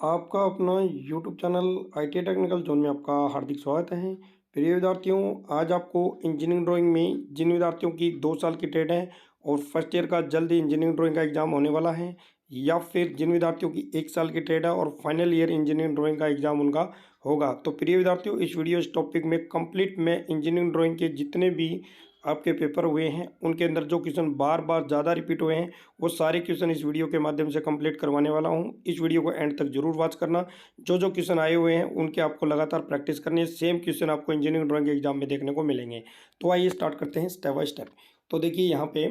आपका अपना YouTube channel IT technical zone में आपका हार्दिक स्वागत है। प्रिय विद्यार्थियों, आज आपको इंजीनियरिंग ड्राइंग में जिन विद्यार्थियों की 2 साल की ट्रेड है और फर्स्ट ईयर का जल्द ही इंजीनियरिंग ड्राइंग का एग्जाम होने वाला है, या फिर जिन विद्यार्थियों की 1 साल की ट्रेड है और फाइनल ईयर इंजीनियरिंग ड्राइंग का एग्जाम उनका होगा, तो प्रिय विद्यार्थियों इस वीडियो इस टॉपिक में कंप्लीट मैं इंजीनियरिंग ड्राइंग के जितने भी आपके पेपर हुए हैं उनके अंदर जो क्वेश्चन बार बार ज़्यादा रिपीट हुए हैं वो सारे क्वेश्चन इस वीडियो के माध्यम से कंप्लीट करवाने वाला हूं। इस वीडियो को एंड तक जरूर वॉच करना। जो जो क्वेश्चन आए हुए हैं उनके आपको लगातार प्रैक्टिस करनी है। सेम क्वेश्चन आपको इंजीनियरिंग ड्राइंग के एग्जाम में देखने को मिलेंगे। तो आइए स्टार्ट करते हैं स्टेप बाय स्टेप। तो देखिए यहाँ पे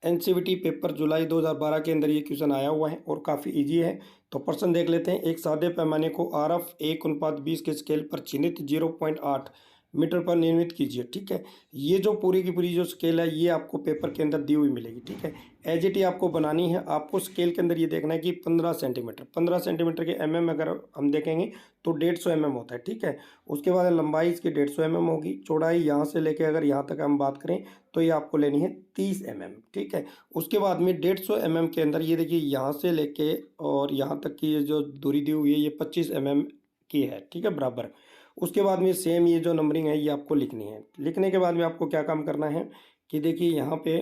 एनसीवीटी पेपर जुलाई 2012 के अंदर ये क्वेश्चन आया हुआ है और काफ़ी इजी है। तो प्रश्न देख लेते हैं। एक सादे पैमाने को आरएफ 1:20 के स्केल पर चिन्हित 0.8 मीटर पर निर्मित कीजिए। ठीक है, ये जो पूरी की पूरी जो स्केल है ये आपको पेपर के अंदर दी हुई मिलेगी। ठीक है, एज इट आपको बनानी है। आपको स्केल के अंदर ये देखना है कि 15 सेंटीमीटर 15 सेंटीमीटर के अगर हम देखेंगे तो 150 होता है। ठीक है, उसके बाद लंबाई इसकी 150 होगी। चौड़ाई यहाँ से लेके अगर यहाँ तक हम बात करें तो ये आपको लेनी है 30 ठीक है, उसके बाद में 150 के अंदर ये देखिए यहाँ से लेके और यहाँ तक की ये जो दूरी दी हुई है ये 25 की है। ठीक है, बराबर। उसके बाद में सेम ये जो नंबरिंग है ये आपको लिखनी है। लिखने के बाद में आपको क्या काम करना है कि देखिए यहाँ पे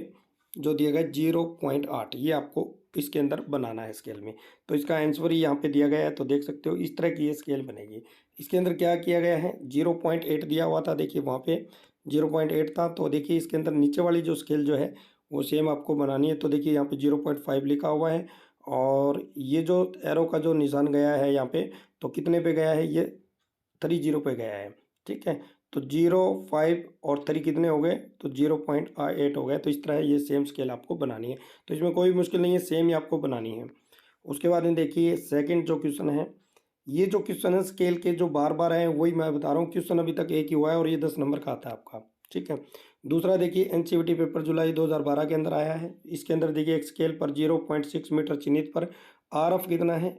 जो दिया गया 0.8 ये आपको इसके अंदर बनाना है स्केल में। तो इसका आंसर ही यहाँ पे दिया गया है। तो देख सकते हो इस तरह की ये स्केल बनेगी। इसके अंदर क्या किया गया है, 0.8 दिया हुआ था। देखिए वहाँ पे 0.8 था। तो देखिए इसके अंदर नीचे वाली जो स्केल जो है वो सेम आपको बनानी है। तो देखिए यहाँ पे 0.5 लिखा हुआ है और ये जो एरो का जो निशान गया है यहाँ पे, तो कितने पे गया है, ये 30 पे गया है। ठीक है, तो 0.5 और 3 कितने हो गए, तो 0.8 हो गए। तो इस तरह ये सेम स्केल आपको बनानी है। तो इसमें कोई मुश्किल नहीं है, सेम ही आपको बनानी है। उसके बाद में देखिए सेकंड जो क्वेश्चन है, ये जो क्वेश्चन है स्केल के जो बार बार आए वही मैं बता रहा हूँ। क्वेश्चन अभी तक एक ही हुआ है और ये 10 नंबर का आता है आपका। ठीक है, दूसरा देखिए एनसीवीटी पेपर जुलाई 2012 के अंदर आया है। इसके अंदर देखिए एक स्केल पर 0.6 मीटर चिन्हित पर आरएफ कितना है,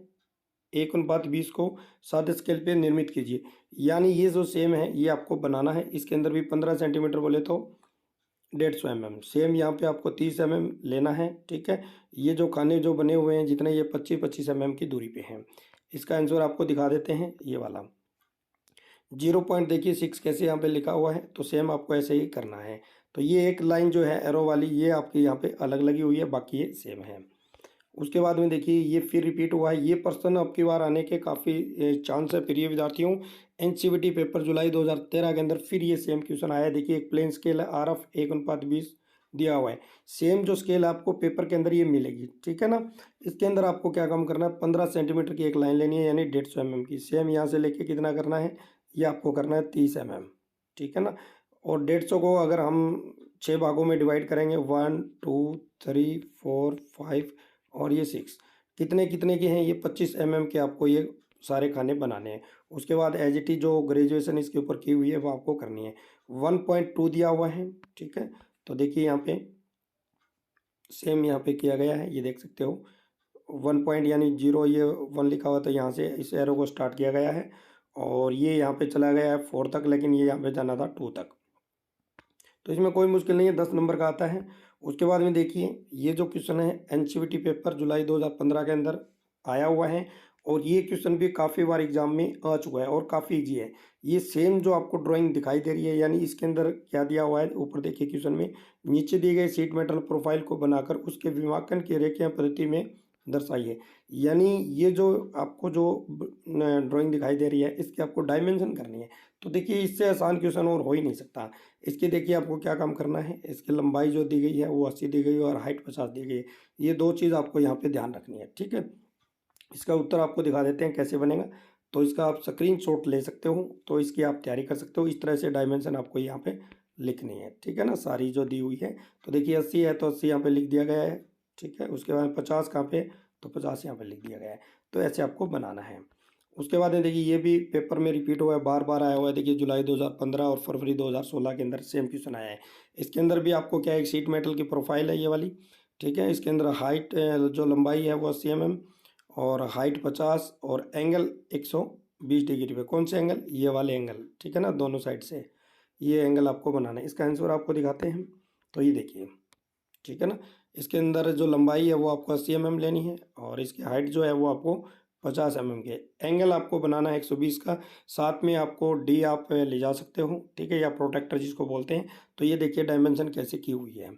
1:20 को सादे स्केल पे निर्मित कीजिए। यानी ये जो सेम है ये आपको बनाना है। इसके अंदर भी 15 सेंटीमीटर बोले तो 150 सेम यहाँ पे आपको 30 लेना है। ठीक है, ये जो खाने जो बने हुए हैं जितने ये 25-25 की दूरी पे हैं। इसका आंसर आपको दिखा देते हैं ये वाला 0 पॉइंट देखिए 6 कैसे यहाँ पे लिखा हुआ है। तो सेम आपको ऐसे ही करना है। तो ये एक लाइन जो है एरो वाली ये आपकी यहाँ पे अलग लगी हुई है, बाकी ये सेम है। उसके बाद में देखिए ये फिर रिपीट हुआ है। ये प्रश्न अब की बार आने के काफ़ी चांस है प्रिय विद्यार्थियों। एनसीवीटी पेपर जुलाई 2013 के अंदर फिर ये सेम क्वेश्चन आया है। देखिए एक प्लेन स्केल है, आरएफ 1:20 दिया हुआ है। सेम जो स्केल आपको पेपर के अंदर ये मिलेगी। ठीक है ना, इसके अंदर आपको क्या काम करना है, 15 सेंटीमीटर की एक लाइन लेनी है यानी 150 की। सेम यहाँ से लेके कितना करना है, ये आपको करना है 30 ठीक है ना। और 150 को अगर हम 6 भागों में डिवाइड करेंगे, 1 2 3 4 5 और ये 6, कितने कितने के हैं, ये 25 के आपको ये सारे खाने बनाने हैं। उसके बाद एज इट इज जो ग्रेजुएशन इसके ऊपर की हुई है वो आपको करनी है। 1.2 दिया हुआ है। ठीक है, तो देखिए यहाँ पे सेम यहाँ पे किया गया है, ये देख सकते हो 1 पॉइंट यानी 0, ये 1 लिखा हुआ, तो यहाँ से इस एरो को स्टार्ट किया गया है और ये यहाँ पे चला गया है 4 तक, लेकिन ये यहाँ पे जाना था 2 तक। तो इसमें कोई मुश्किल नहीं है, 10 नंबर का आता है। उसके बाद में देखिए ये जो क्वेश्चन है एनसीवीटी पेपर जुलाई 2015 के अंदर आया हुआ है और ये क्वेश्चन भी काफ़ी बार एग्जाम में आ चुका है और काफ़ी इजी है। ये सेम जो आपको ड्राइंग दिखाई दे रही है, यानी इसके अंदर क्या दिया हुआ है, ऊपर देखिए क्वेश्चन में नीचे दिए गए शीट मेटल प्रोफाइल को बनाकर उसके विमाकन की रेखीय पद्धति में दर्शाइए। यानी ये जो आपको जो ड्राइंग दिखाई दे रही है इसकी आपको डायमेंशन करनी है। तो देखिए इससे आसान क्वेश्चन और हो ही नहीं सकता। इसके देखिए आपको क्या काम करना है, इसकी लंबाई जो दी गई है वो 80 दी गई है और हाइट 50 दी गई है। ये 2 चीज़ आपको यहाँ पे ध्यान रखनी है। ठीक है, इसका उत्तर आपको दिखा देते हैं कैसे बनेगा। तो इसका आप स्क्रीनशॉट ले सकते हो, तो इसकी आप तैयारी कर सकते हो। इस तरह से डायमेंशन आपको यहाँ पे लिखनी है। ठीक है ना, सारी जो दी हुई है। तो देखिए 80 है तो 80 यहाँ पे लिख दिया गया है। ठीक है, उसके बाद 50 कहाँ पे, तो 50 यहाँ पे लिख दिया गया है। तो ऐसे आपको बनाना है। उसके बाद में देखिए ये भी पेपर में रिपीट हुआ है, बार बार आया हुआ है। देखिए जुलाई 2015 और फरवरी 2016 के अंदर सेम क्वेश्चन आया है। इसके अंदर भी आपको क्या है, एक शीट मेटल की प्रोफाइल है ये वाली। ठीक है, इसके अंदर हाइट जो लंबाई है वो 80 और हाइट 50 और एंगल 120 डिग्री पे। कौन से एंगल, ये वाले एंगल। ठीक है ना, दोनों साइड से ये एंगल आपको बनाना है। इसका आंसर आपको दिखाते हैं। तो ये देखिए, ठीक है ना, इसके अंदर जो लंबाई है वो आपको 80 लेनी है और इसकी हाइट जो है वो आपको 50 के। एंगल आपको बनाना है 120 का, साथ में आपको डी आप ले जा सकते हो, ठीक है, या प्रोटेक्टर जिसको बोलते हैं। तो ये देखिए डायमेंशन कैसे की हुई है,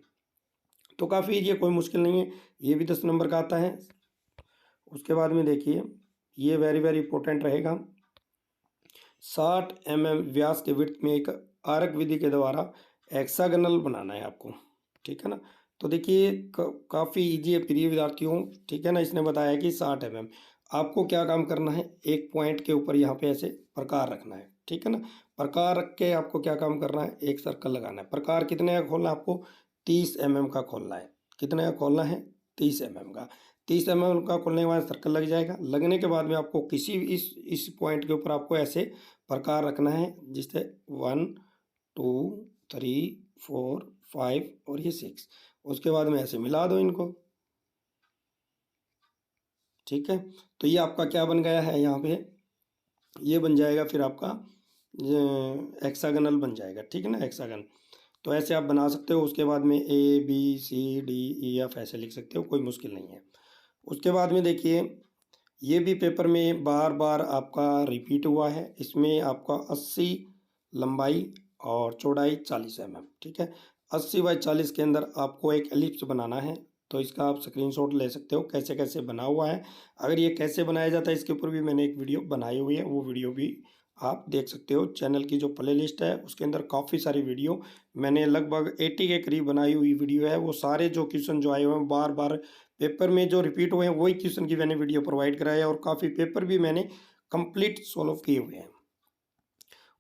तो काफ़ी ये कोई मुश्किल नहीं है, ये भी 10 नंबर का आता है। उसके बाद में देखिए ये वेरी वेरी इंपॉर्टेंट रहेगा, 60 व्यास के विड्थ में एक आर्क विधि के द्वारा हेक्सागोनल बनाना है आपको, ठीक है ना। तो देखिए काफ़ी इजी है प्रिय विद्यार्थियों, ठीक है ना। इसने बताया कि 60 आपको क्या काम करना है, एक पॉइंट के ऊपर यहाँ पे ऐसे प्रकार रखना है, ठीक है ना। प्रकार रख के आपको क्या काम करना है, एक सर्कल लगाना है। प्रकार कितने का खोलना है आपको, 30 का खोलना है। कितने का खोलना है, 30 का। 30 का खोलने के बाद सर्कल लग जाएगा। लगने के बाद में आपको किसी भी इस पॉइंट के ऊपर आपको ऐसे प्रकार रखना है, जिससे 1 2 3 4 5 और ये 6। उसके बाद में ऐसे मिला दो इनको, ठीक है। तो ये आपका क्या बन गया है, यहाँ पे ये बन जाएगा फिर आपका हेक्सागोनल बन जाएगा, ठीक है ना, हेक्सागन। तो ऐसे आप बना सकते हो। उसके बाद में A B C D E F ऐसे लिख सकते हो, कोई मुश्किल नहीं है। उसके बाद में देखिए ये भी पेपर में बार बार आपका रिपीट हुआ है। इसमें आपका 80 लंबाई और चौड़ाई 40 ठीक है। 80 बाई 40 के अंदर आपको एक एलिप्स बनाना है। तो इसका आप स्क्रीनशॉट ले सकते हो कैसे कैसे बना हुआ है। अगर ये कैसे बनाया जाता है इसके ऊपर भी मैंने एक वीडियो बनाई हुई है, वो वीडियो भी आप देख सकते हो। चैनल की जो प्ले लिस्ट है उसके अंदर काफ़ी सारी वीडियो मैंने लगभग 80 के करीब बनाई हुई वीडियो है। वो सारे जो क्वेश्चन जो आए हुए हैं बार बार पेपर में जो रिपीट हुए हैं वही क्वेश्चन की मैंने वीडियो प्रोवाइड कराया है, और काफ़ी पेपर भी मैंने कंप्लीट सॉल्व किए हुए हैं।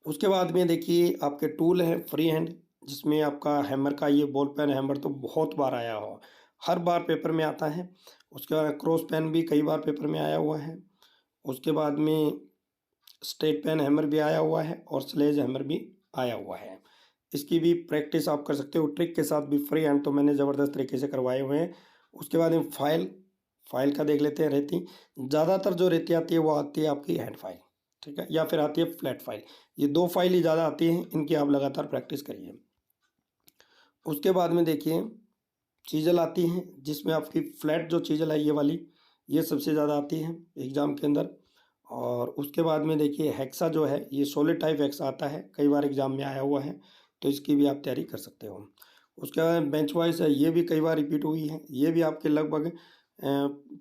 उसके बाद में देखिए आपके टूल है फ्री हैंड, जिसमें आपका हैमर का ये बॉल पेन हैमर तो बहुत बार आया हो, हर बार पेपर में आता है। उसके बाद क्रॉस पेन भी कई बार पेपर में आया हुआ है। उसके बाद में स्ट्रेट पेन हैमर भी आया हुआ है और स्लेज हैमर भी आया हुआ है। इसकी भी प्रैक्टिस आप कर सकते हो ट्रिक के साथ भी। फ्री हैंड तो मैंने ज़बरदस्त तरीके से करवाए हुए हैं। उसके बाद में फाइल का देख लेते हैं। रेती ज़्यादातर जो रेती आती है वो आती है आपकी हैंड फाइल, ठीक है, या फिर आती है फ्लैट फाइल। ये दो फाइल ही ज़्यादा आती हैं, इनकी आप लगातार प्रैक्टिस करिए। उसके बाद में देखिए चीज़ल आती हैं, जिसमें आपकी फ्लैट जो चीज़ल है ये वाली, ये सबसे ज़्यादा आती है एग्ज़ाम के अंदर। और उसके बाद में देखिए हेक्सा जो है ये सॉलिड टाइप हेक्सा आता है, कई बार एग्ज़ाम में आया हुआ है, तो इसकी भी आप तैयारी कर सकते हो। उसके बाद बेंच वाइज है, ये भी कई बार रिपीट हुई है। ये भी आपके लगभग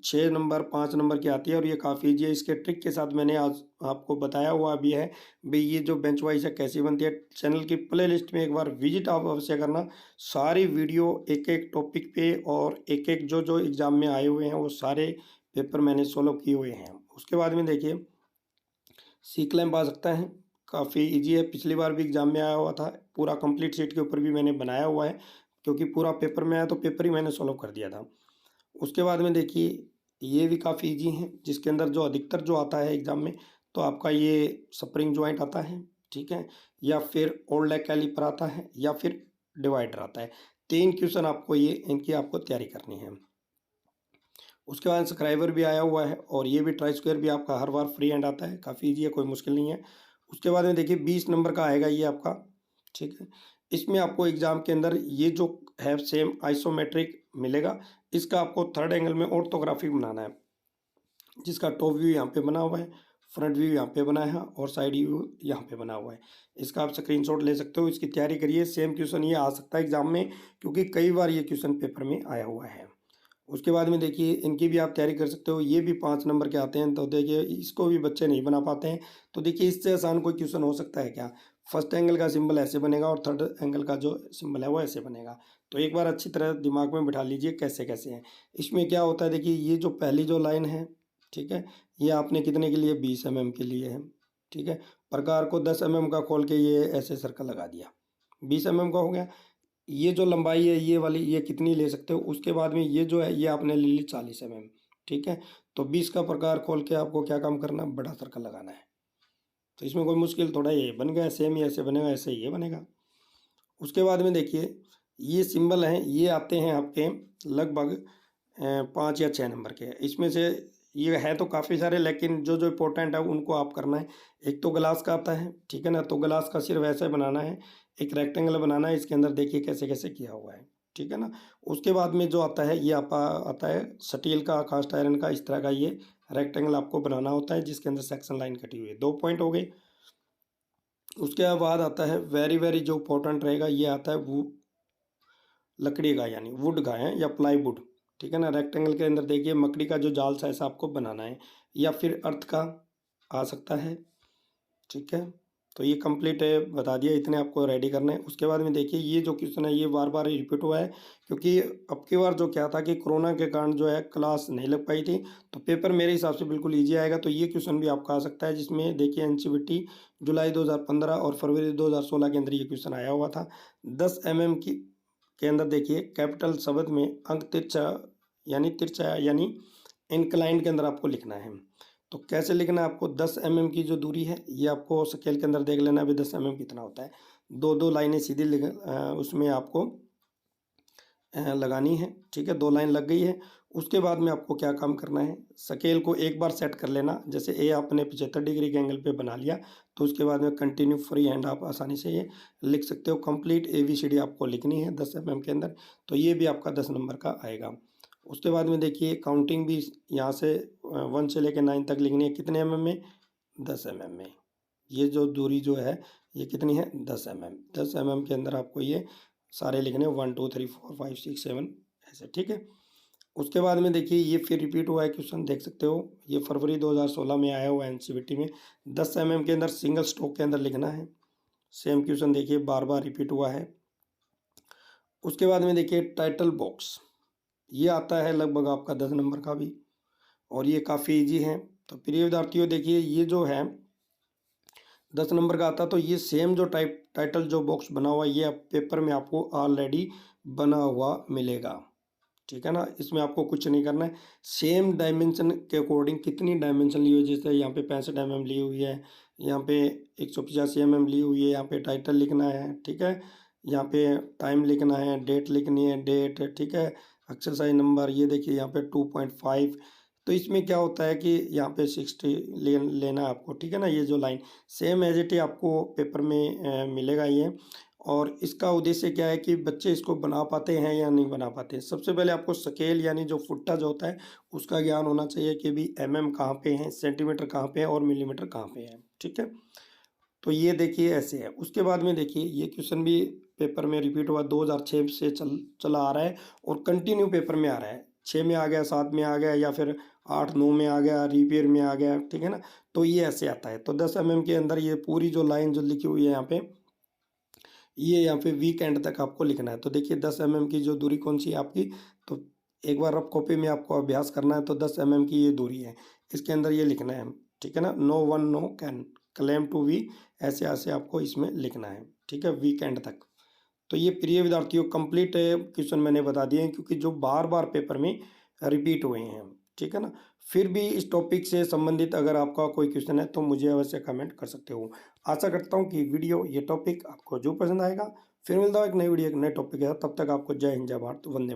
6 नंबर 5 नंबर की आती है, और ये काफ़ी ईजी है। इसके ट्रिक के साथ मैंने आज आपको बताया हुआ भी है भाई ये जो बेंच वाइज है कैसी बनती है। चैनल की प्ले लिस्ट में एक बार विजिट आप अवश्य करना। सारी वीडियो एक एक टॉपिक पे और एक एक जो जो एग्ज़ाम में आए हुए हैं वो सारे पेपर मैंने सोल्व किए हुए हैं। उसके बाद में देखिए सी क्लैम्प आ सकता है, काफ़ी इजी है, पिछली बार भी एग्ज़ाम में आया हुआ था। पूरा कंप्लीट शीट के ऊपर भी मैंने बनाया हुआ है, क्योंकि पूरा पेपर में आया तो पेपर ही मैंने सॉल्व कर दिया था। उसके बाद में देखिए ये भी काफ़ी इजी है, जिसके अंदर जो अधिकतर जो आता है एग्ज़ाम में, तो आपका ये स्प्रिंग जॉइंट आता है, ठीक है, या फिर ओल्ड लेग कैलिपर आता है, या फिर डिवाइडर आता है। 3 क्वेश्चन आपको ये इनकी आपको तैयारी करनी है। उसके बाद सब्सक्राइबर भी आया हुआ है, और ये भी ट्राई स्क्वायर भी आपका हर बार फ्री हैंड आता है, काफ़ी ईजी है, कोई मुश्किल नहीं है। उसके बाद में देखिए 20 नंबर का आएगा ये आपका, ठीक है। इसमें आपको एग्ज़ाम के अंदर ये जो है सेम आइसोमेट्रिक मिलेगा, इसका आपको थर्ड एंगल में ऑर्थोग्राफिक बनाना है, जिसका टॉप व्यू यहाँ पे बना हुआ है, फ्रंट व्यू यहाँ पे बना है, और साइड व्यू यहाँ पे बना हुआ है। इसका आप स्क्रीनशॉट ले सकते हो, इसकी तैयारी करिए। सेम क्वेश्चन ये आ सकता है एग्जाम में, क्योंकि कई बार ये क्वेश्चन पेपर में आया हुआ है। उसके बाद में देखिए इनकी भी आप तैयारी कर सकते हो, ये भी 5 नंबर के आते हैं। तो देखिए इसको भी बच्चे नहीं बना पाते हैं। तो देखिए इससे आसान कोई क्वेश्चन हो सकता है क्या। फर्स्ट एंगल का सिंबल ऐसे बनेगा, और थर्ड एंगल का जो सिंबल है वो ऐसे बनेगा। तो एक बार अच्छी तरह दिमाग में बिठा लीजिए कैसे कैसे है। इसमें क्या होता है, देखिए ये जो पहली जो लाइन है, ठीक है, ये आपने कितने के लिए 20 के लिए है, ठीक है। प्रकार को 10 का खोल के ये ऐसे सर्कल लगा दिया, 20 का हो गया। ये जो लंबाई है ये वाली, ये कितनी ले सकते हो। उसके बाद में ये जो है ये आपने ले ली 40 ठीक है। तो 20 का प्रकार खोल के आपको क्या काम करना, बड़ा सर्कल लगाना है। तो इसमें कोई मुश्किल थोड़ा, ये बन गया, सेम ही ऐसे बनेगा, ऐसे ही ये बनेगा। उसके बाद में देखिए ये सिंबल हैं, ये आते हैं आपके लगभग 5 या 6 नंबर के। इसमें से ये है तो काफ़ी सारे, लेकिन जो जो इम्पोर्टेंट है उनको आप करना है। एक तो ग्लास का आता है, ठीक है ना, तो ग्लास का सिर्फ ऐसे बनाना है, एक रेक्टेंगल बनाना है। इसके अंदर देखिए कैसे कैसे किया हुआ है, ठीक है ना। उसके बाद में जो आता है ये आपका आता है स्टील का, कास्ट आयरन का, इस तरह का ये रेक्टेंगल आपको बनाना होता है जिसके अंदर सेक्शन लाइन कटी हुई है। 2 पॉइंट हो गए। उसके बाद आता है वेरी वेरी जो इंपॉर्टेंट रहेगा, ये आता है वो लकड़ी का यानी वुड का है या प्लाईवुड, ठीक है ना। रेक्टेंगल के अंदर देखिए मकड़ी का जो जाल सा ऐसा आपको बनाना है या फिर अर्थ का आ सकता है, ठीक है। तो ये कंप्लीट है, बता दिया, इतने आपको रेडी करने हैं। उसके बाद में देखिए ये जो क्वेश्चन है ये बार बार रिपीट हुआ है, क्योंकि अब की बार जो क्या था कि कोरोना के कारण जो है क्लास नहीं लग पाई थी, तो पेपर मेरे हिसाब से बिल्कुल ईजी आएगा। तो ये क्वेश्चन भी आपका आ सकता है, जिसमें देखिए एनसीईआरटी जुलाई 2015 और फरवरी 2016 के अंदर ये क्वेश्चन आया हुआ था। 10 mm की के अंदर देखिए कैपिटल शब्द में अंक तिरछा यानी इंक्लाइंड के अंदर आपको लिखना है। तो कैसे लिखना है आपको, 10 mm की जो दूरी है ये आपको स्केल के अंदर देख लेना है, अभी 10 mm कितना होता है। दो दो लाइनें सीधी उसमें आपको लगानी है, ठीक है। 2 लाइन लग गई है। उसके बाद में आपको क्या काम करना है, स्केल को एक बार सेट कर लेना। जैसे ए आपने 75 डिग्री के एंगल पे बना लिया, तो उसके बाद में कंटिन्यू फ्री हैंड आप आसानी से ये लिख सकते हो। कंप्लीट ABCD आपको लिखनी है 10 mm के अंदर, तो ये भी आपका 10 नंबर का आएगा। उसके बाद में देखिए काउंटिंग भी यहाँ से 1 से लेकर 9 तक लिखनी है, कितने mm में, 10 mm में। ये जो दूरी जो है ये कितनी है, 10 mm। 10 mm के अंदर आपको ये सारे लिखने 1 2 3 4 5 6 7 ऐसे, ठीक है। उसके बाद में देखिए ये फिर रिपीट हुआ है क्वेश्चन, देख सकते हो ये फरवरी 2016 में आया हुआ है एनसीईआरटी में। 10 mm के अंदर सिंगल स्ट्रोक के अंदर लिखना है। सेम क्वेश्चन देखिए बार बार रिपीट हुआ है। उसके बाद में देखिए टाइटल बॉक्स, ये आता है लगभग आपका 10 नंबर का भी, और ये काफ़ी इजी है। तो प्रिय विद्यार्थियों देखिए ये जो है 10 नंबर का आता, तो ये सेम जो टाइटल जो बॉक्स बना हुआ ये पेपर में आपको ऑलरेडी बना हुआ मिलेगा, ठीक है ना। इसमें आपको कुछ नहीं करना है, सेम डायमेंशन के अकॉर्डिंग कितनी डायमेंशन ली हुई है, जैसे यहाँ पे 65 mm ली हुई है, यहाँ पे 185 mm ली हुई है, यहाँ पे टाइटल लिखना है, ठीक है। यहाँ पे टाइम लिखना है, डेट लिखनी है, डेट, ठीक है। एक्सरसाइज नंबर ये देखिए यहाँ पे 2.5। तो इसमें क्या होता है कि यहाँ पे 60 लेना है आपको, ठीक है ना। ये जो लाइन सेम एज इट आपको पेपर में मिलेगा ये। और इसका उद्देश्य क्या है कि बच्चे इसको बना पाते हैं या नहीं बना पाते हैं। सबसे पहले आपको स्केल यानी जो फुट्टा जो होता है उसका ज्ञान होना चाहिए कि भी mm कहाँ पे है, सेंटीमीटर कहाँ पे है और मिलीमीटर कहाँ पे है, ठीक है। तो ये देखिए ऐसे है। उसके बाद में देखिए ये क्वेश्चन भी पेपर में रिपीट हुआ, 2006 से चला आ रहा है और कंटिन्यू पेपर में आ रहा है। 6 में आ गया, 7 में आ गया, या फिर 8 9 में आ गया, रिपेयर में आ गया, ठीक है ना। तो ये ऐसे आता है। तो 10 mm के अंदर ये पूरी जो लाइन जो लिखी हुई है यहाँ पे, ये यहाँ पे वीक एंड तक आपको लिखना है। तो देखिए 10 mm की जो दूरी कौन सी है आपकी, तो एक बार रफ कॉपी में आपको अभ्यास करना है। तो 10 mm की ये दूरी है, इसके अंदर ये लिखना है, ठीक है ना। No one no can claim to we, ऐसे ऐसे आपको इसमें लिखना है, ठीक है, वीक एंड तक। तो ये प्रिय विद्यार्थियों कंप्लीट क्वेश्चन मैंने बता दिए हैं, क्योंकि जो बार बार पेपर में रिपीट हुए हैं, ठीक है ना। फिर भी इस टॉपिक से संबंधित अगर आपका कोई क्वेश्चन है तो मुझे अवश्य कमेंट कर सकते हो। आशा करता हूँ कि वीडियो ये टॉपिक आपको जो पसंद आएगा। फिर मिलता हूँ एक नई वीडियो एक नए टॉपिक के साथ, तब तक आपको जय हिंद, जय भारत, वंदे मातरम।